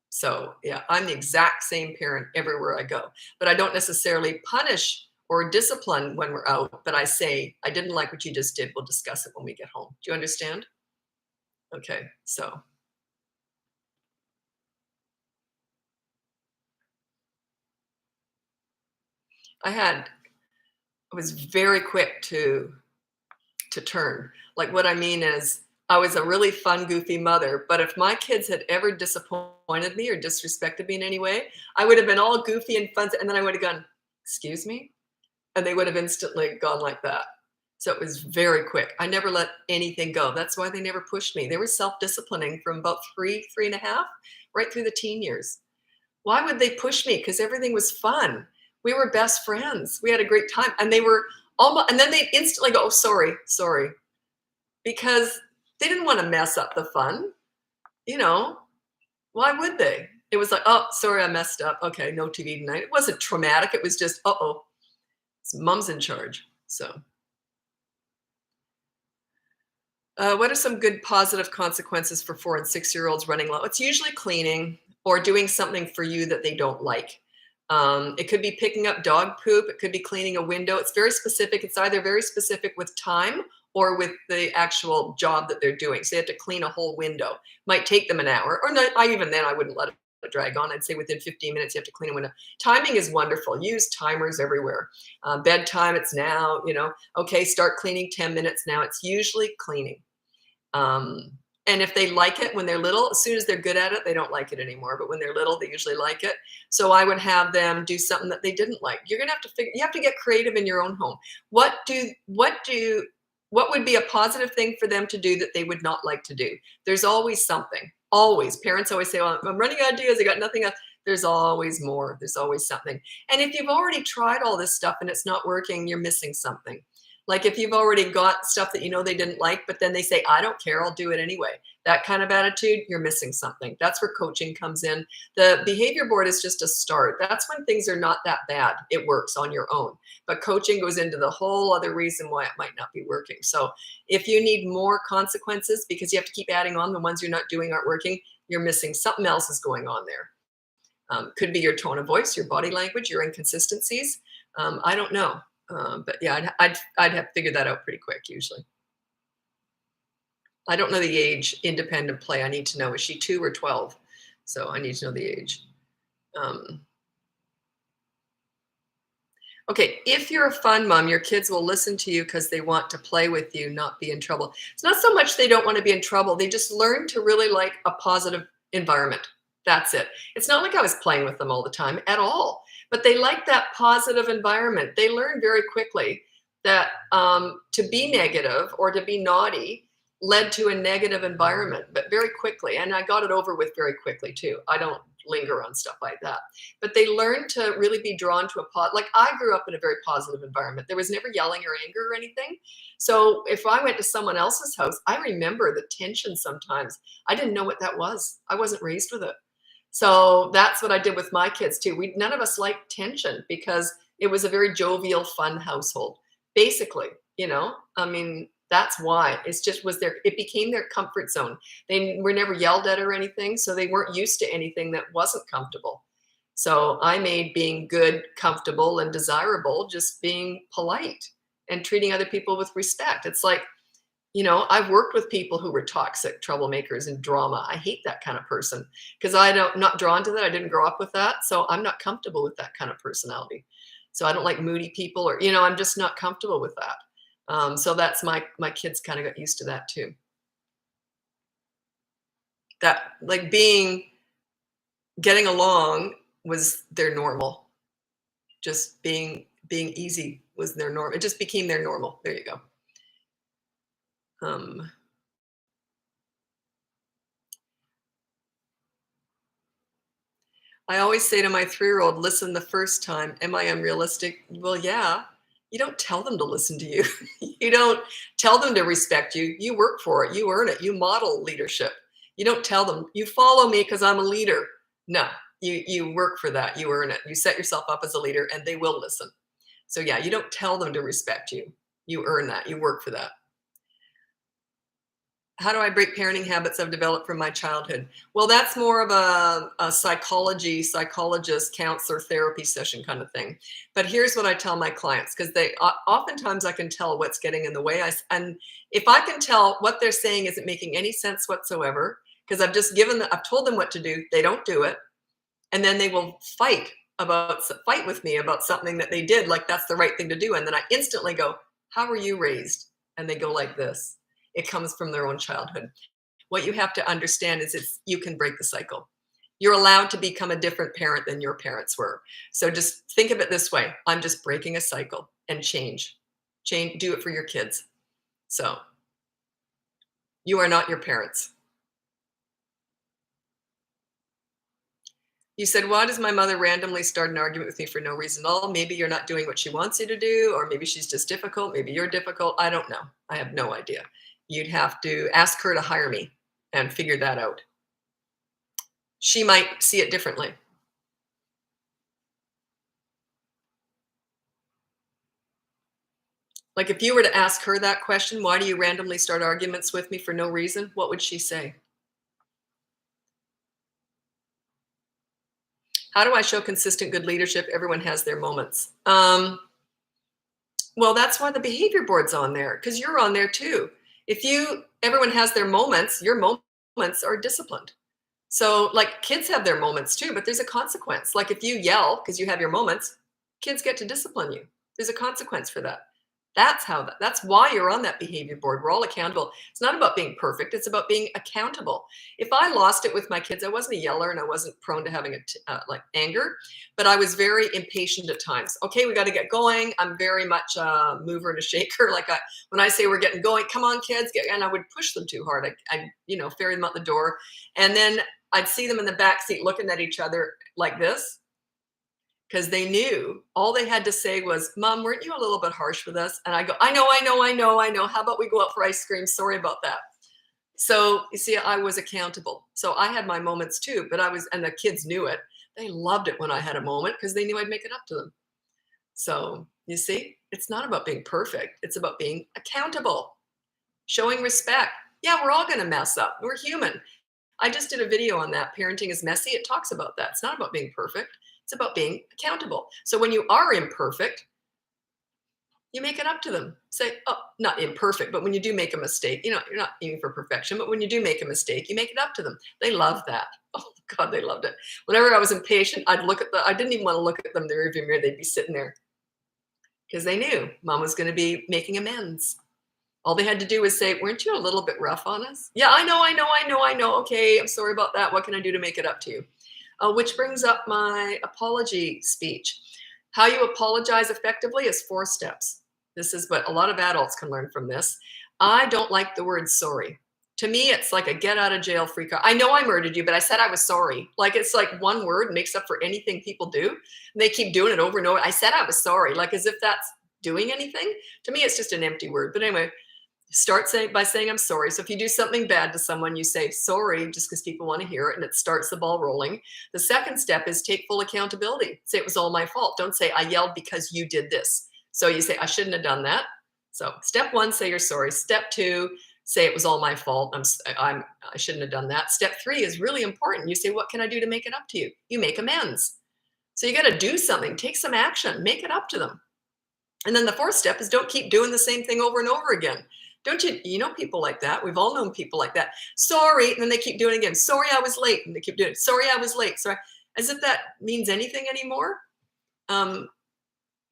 So yeah, I'm the exact same parent everywhere I go, but I don't necessarily punish or discipline when we're out, but I say, I didn't like what you just did. We'll discuss it when we get home. Do you understand? Okay, so I was very quick to turn. Like, what I mean is, I was a really fun, goofy mother, but if my kids had ever disappointed me or disrespected me in any way, I would have been all goofy and fun, and then I would have gone, excuse me? And they would have instantly gone like that. So it was very quick. I never let anything go. That's why they never pushed me. They were self-disciplining from about 3.5, right through the teen years. Why would they push me? Because everything was fun. We were best friends. We had a great time. And they were almost, and then they'd instantly go, oh, sorry, sorry. Because they didn't want to mess up the fun. You know, why would they? It was like, oh, sorry, I messed up. Okay, no TV tonight. It wasn't traumatic. It was just, uh-oh, mom's in charge. So what are some good positive consequences for 4 and 6-year-olds running low? It's usually cleaning or doing something for you that they don't like. It could be picking up dog poop. It could be cleaning a window. It's very specific. It's either very specific with time or with the actual job that they're doing. So they have to clean a whole window. Might take them an hour, or not. Even then, I wouldn't let it drag on. I'd say within 15 minutes, you have to clean a window. Timing is wonderful. Use timers everywhere. Bedtime, it's now, okay, start cleaning 10 minutes now. It's usually cleaning. And if they like it when they're little, as soon as they're good at it, they don't like it anymore. But when they're little, they usually like it. So I would have them do something that they didn't like. You're gonna have to you have to get creative in your own home. What would be a positive thing for them to do that they would not like to do? There's always something. Always. Parents always say, well, I'm running out of ideas. I got nothing else. There's always more. There's always something. And if you've already tried all this stuff and it's not working, you're missing something. Like if you've already got stuff that they didn't like, but then they say, I don't care, I'll do it anyway. That kind of attitude, you're missing something. That's where coaching comes in. The behavior board is just a start. That's when things are not that bad. It works on your own. But coaching goes into the whole other reason why it might not be working. So if you need more consequences because you have to keep adding on, the ones you're not doing aren't working, you're missing. Something else is going on there. Could be your tone of voice, your body language, your inconsistencies. I don't know. But yeah, I'd have figured that out pretty quick usually. I don't know the age independent play. I need to know, is she 2 or 12? So I need to know the age. Okay, if you're a fun mom, your kids will listen to you because they want to play with you, not be in trouble. It's not so much they don't want to be in trouble. They just learn to really like a positive environment. That's it. It's not like I was playing with them all the time at all, but they like that positive environment. They learn very quickly that to be negative or to be naughty led to a negative environment, but very quickly. And I got it over with very quickly too. I don't linger on stuff like that. But they learn to really be drawn to like I grew up in a very positive environment. There was never yelling or anger or anything. So if I went to someone else's house, I remember the tension sometimes. I didn't know what that was. I wasn't raised with it. So that's what I did with my kids too. None of us liked tension because it was a very jovial, fun household. Basically, I mean, that's why it became their comfort zone. They were never yelled at or anything, so they weren't used to anything that wasn't comfortable. So I made being good, comfortable, and desirable just being polite and treating other people with respect. It's like, I've worked with people who were toxic, troublemakers, and drama. I hate that kind of person because not drawn to that. I didn't grow up with that, so I'm not comfortable with that kind of personality. So I don't like moody people, or I'm just not comfortable with that. So that's my kids kind of got used to that too. That like getting along was their normal. Just being easy was their norm. It just became their normal. There you go. I always say to my 3-year-old, listen the first time. Am I unrealistic? Well, yeah. You don't tell them to listen to you. You don't tell them to respect you. You work for it. You earn it. You model leadership. You don't tell them, you follow me because I'm a leader. No, you work for that. You earn it. You set yourself up as a leader and they will listen. So yeah, you don't tell them to respect you. You earn that. You work for that. How do I break parenting habits I've developed from my childhood? Well, that's more of a psychologist, counselor, therapy session kind of thing. But here's what I tell my clients, because oftentimes I can tell what's getting in the way. And if I can tell what they're saying isn't making any sense whatsoever, because I've told them what to do, they don't do it. And then they will fight with me about something that they did, like that's the right thing to do. And then I instantly go, how were you raised? And they go like this. It comes from their own childhood. What you have to understand is you can break the cycle. You're allowed to become a different parent than your parents were. So just think of it this way. I'm just breaking a cycle and change. do it for your kids. So you are not your parents. You said, why does my mother randomly start an argument with me for no reason at all? Maybe you're not doing what she wants you to do, or maybe she's just difficult. Maybe you're difficult. I don't know. I have no idea. You'd have to ask her to hire me and figure that out. She might see it differently. Like if you were to ask her that question, why do you randomly start arguments with me for no reason? What would she say? How do I show consistent good leadership? Everyone has their moments. Well, that's why the behavior board's on there, because you're on there too. Everyone has their moments, your moments are disciplined. So like kids have their moments too, but there's a consequence. Like if you yell because you have your moments, kids get to discipline you. There's a consequence for that. That's why you're on that behavior board. We're all accountable. It's not about being perfect. It's about being accountable. If I lost it with my kids, I wasn't a yeller and I wasn't prone to having like anger, but I was very impatient at times. Okay, we got to get going. I'm very much a mover and a shaker. When I say we're getting going, come on kids, and I would push them too hard. I ferry them out the door. And then I'd see them in the back seat looking at each other like this, because they knew all they had to say was, Mom, weren't you a little bit harsh with us? And I go, I know. How about we go out for ice cream? Sorry about that. So you see, I was accountable. So I had my moments too, and the kids knew it. They loved it when I had a moment because they knew I'd make it up to them. So you see, it's not about being perfect. It's about being accountable, showing respect. Yeah, we're all going to mess up. We're human. I just did a video on that. Parenting is messy. It talks about that. It's not about being perfect. It's about being accountable. So when you are imperfect, you make it up to them. Say, oh, not imperfect, but when you do make a mistake, you're not aiming for perfection, but when you do make a mistake, you make it up to them. They love that. Oh God, they loved it. Whenever I was impatient, I didn't even want to look at them in the rearview mirror. They'd be sitting there because they knew Mom was going to be making amends. All they had to do was say, weren't you a little bit rough on us? Yeah, I know. Okay, I'm sorry about that. What can I do to make it up to you? Which brings up my apology speech. How you apologize effectively is 4 steps. This is what a lot of adults can learn from this. I don't like the word sorry. To me, it's like a get out of jail free card. I know I murdered you, but I said I was sorry. Like it's like one word makes up for anything people do. And they keep doing it over and over. I said I was sorry, like as if that's doing anything. To me, it's just an empty word. But anyway, start by saying I'm sorry. So if you do something bad to someone, you say sorry just because people want to hear it, and it starts the ball rolling. The second step is take full accountability. Say it was all my fault. Don't say I yelled because you did this. So you say I shouldn't have done that. So step 1, say you're sorry. Step 2, say it was all my fault. I shouldn't have done that. Step 3 is really important. You say, what can I do to make it up to you? You make amends. So you got to do something, take some action, make it up to them. And then the 4th step is don't keep doing the same thing over and over again. Don't you know people like that? We've all known people like that. Sorry, and then they keep doing it again. Sorry, I was late, and they keep doing it. Sorry, I was late. Sorry, as if that means anything anymore.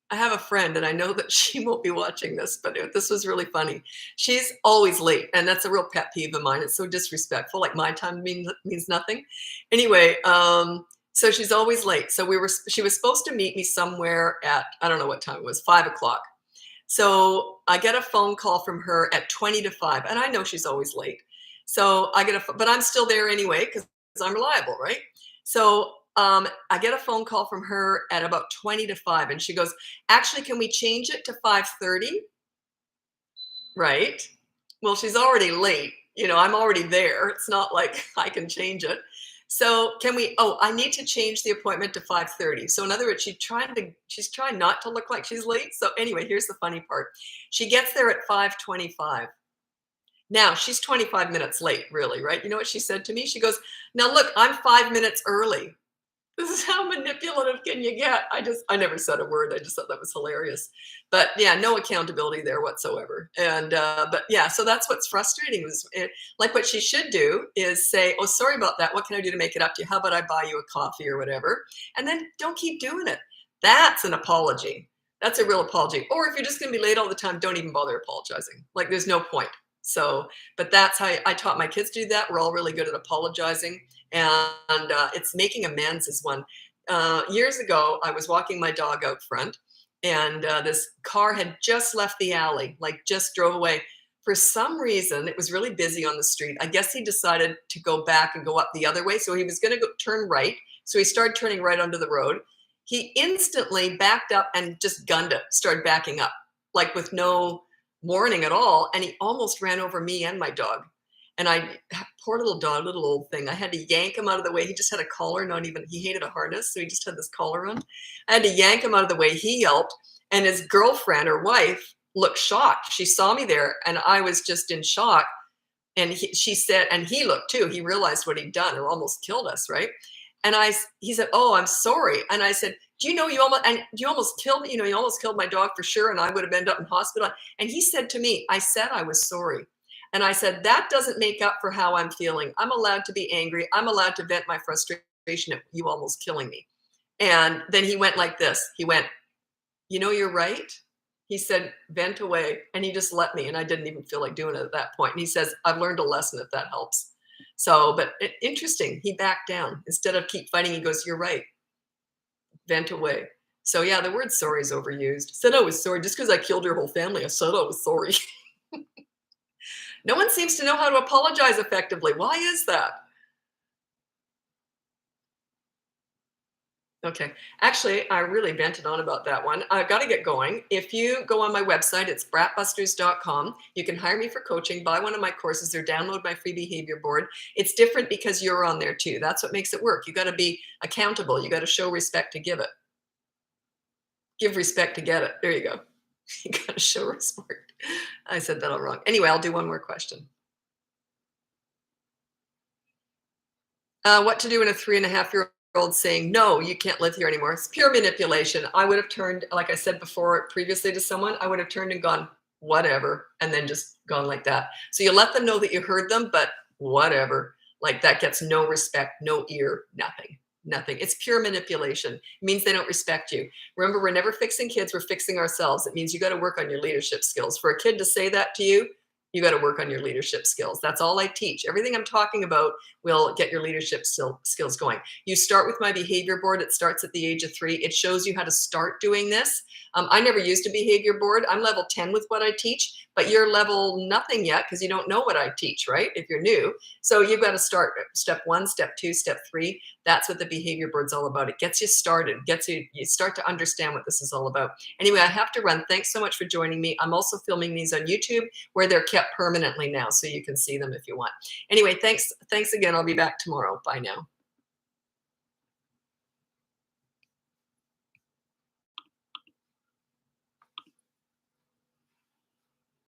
I have a friend, and I know that she won't be watching this, but this was really funny. She's always late, and that's a real pet peeve of mine. It's so disrespectful. Like my time means nothing. Anyway, so she's always late. So she was supposed to meet me somewhere at, I don't know what time it was, 5 o'clock. So I get a phone call from her at 20 to 5, and I know she's always late. So but I'm still there anyway because I'm reliable, right? So I get a phone call from her at about 20 to 5, and she goes, actually, can we change it to 5:30? Right? Well, she's already late. I'm already there. It's not like I can change it. So I need to change the appointment to 5:30. So in other words, she's trying not to look like she's late. So anyway, here's the funny part. She gets there at 5:25. Now she's 25 minutes late, really, right? You know what she said to me? She goes, now look, I'm 5 minutes early. This is how manipulative can you get? I never said a word. I just thought that was hilarious. But yeah, no accountability there whatsoever. And, but yeah, so that's what's frustrating like what she should do is say, oh, sorry about that. What can I do to make it up to you? How about I buy you a coffee or whatever? And then don't keep doing it. That's an apology. That's a real apology. Or if you're just going to be late all the time, don't even bother apologizing. Like there's no point. So, but that's how I taught my kids to do that. We're all really good at apologizing. And it's making amends is one. Years ago, I was walking my dog out front, And this car had just left the alley, like just drove away. For some reason, it was really busy on the street. I guess he decided to go back and go up the other way. So he was going to go turn right. So he started turning right onto the road. He instantly backed up and just gunned it, started backing up, like with no warning at all. And he almost ran over me and my dog. And poor little dog, little old thing, I had to yank him out of the way. He just had a collar, he hated a harness, so he just had this collar on. I had to yank him out of the way. He yelped, and his girlfriend or wife looked shocked. She saw me there, and I was just in shock. And she said, and he looked too. He realized what he'd done or almost killed us, right? And he said, "Oh, I'm sorry." And I said, "Do you know you almost killed me? You almost killed my dog for sure, and I would have ended up in hospital." And he said to me, "I said I was sorry." And I said, "That doesn't make up for how I'm feeling. I'm allowed to be angry. I'm allowed to vent my frustration at you almost killing me." And then he went like this. He went, "You're right." He said, "Vent away." And he just let me. And I didn't even feel like doing it at that point. And he says, "I've learned a lesson if that helps." So, but interesting. He backed down. Instead of keep fighting, he goes, "You're right. Vent away." So yeah, the word sorry is overused. Said I was sorry just because I killed your whole family. I said I was sorry. No one seems to know how to apologize effectively. Why is that? Okay. Actually, I really vented on about that one. I've got to get going. If you go on my website, it's bratbusters.com. You can hire me for coaching, buy one of my courses, or download my free behavior board. It's different because you're on there too. That's what makes it work. You got to be accountable. You got to show respect to give it. Give respect to get it. There you go. You got to show respect. I said that all wrong. Anyway, I'll do one more question. What to do when a 3.5-year-old saying, "No, you can't live here anymore"? It's pure manipulation. I would have turned, like I said before previously to someone, I would have turned and gone, "Whatever," and then just gone like that. So you let them know that you heard them, but whatever. Like that gets no respect, no ear, nothing. Nothing. It's pure manipulation. It means they don't respect you. Remember, we're never fixing kids, we're fixing ourselves. It means you got to work on your leadership skills. For a kid to say that to you, you got to work on your leadership skills. That's all I teach. Everything I'm talking about will get your leadership skills going. You start with my behavior board. It starts at the age of 3. It shows you how to start doing this. I never used a behavior board. I'm level 10 with what I teach, but you're level nothing yet because you don't know what I teach, right? If you're new. So you've got to start step 1, step 2, step 3. That's what the behavior board's all about. It gets you started, you start to understand what this is all about. Anyway, I have to run. Thanks so much for joining me. I'm also filming these on YouTube where they're kept permanently now, so you can see them if you want. Anyway, thanks again. I'll be back tomorrow. Bye now.